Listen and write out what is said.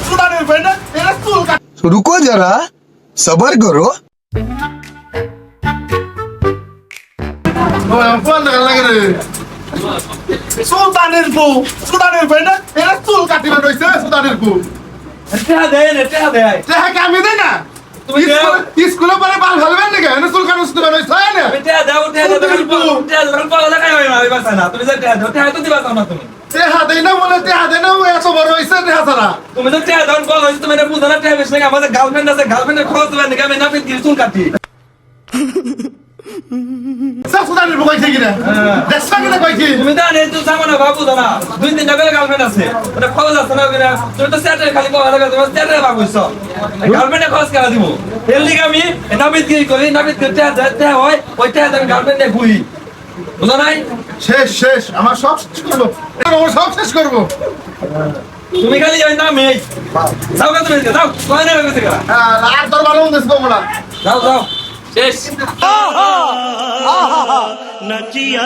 সুদানের ভাই না এরা চুল কাট रुको जरा सबर करो ও ফোন দেখা লাগে রে সুদানের ভাই না এরা চুল কাটিবা রইছে সুদানের বউ এটা দেয় টেহা কি আমি দেই না তুমি দাও। স্কুলে পরে বাল ফেলবেন নাকি এনে চুল কাটো সুদা রইছে না এটা দাও পাগল দেখাই হয় না ওই বাসা না তুমি যে এটা তো দিবা না তুমি টেহা দেই না বলে টেহা দেই না ও এত বড় হইছে টেহা ছাড়া তুমি তো টাকা দাও পাগল হইছে তুমি এটা বুঝো না টাকা বেশি না আমাদের গার্লফ্রেন্ড আছে গার্লফ্রেন্ডের খরচ দেবেন নাকি আমি না পেন কি চুল কাটি সব সুদানের বউ কইছে কিনা দেখছ কিনা কইছি তুমি তো আনে তুই জানো না বাবু জানা দুই তিন টাকা গার্লফ্রেন্ড আছে ওটা খরচ আছে না কিনা তুমি তো স্যাটারে খালি পাওয়া লাগে তুমি স্যাটারে বাবু হইছো গার্লফ্রেন্ডে খরচ কেন দিব এর লিগে আমি নাবিদ কি করি নাবিদ করতে যেতে হয় ওইটা আমি গার্লফ্রেন্ডে ঘুরি বুঝো নাই শেষ আমার সব শেষ করবো আমার সব শেষ করবো তুমি খালি যাই না মেয়ে যাও কা তুমি যাও কই না গেছে গা আর তোর ভালো মন্দ করবো না যাও যাও শেষ नचिया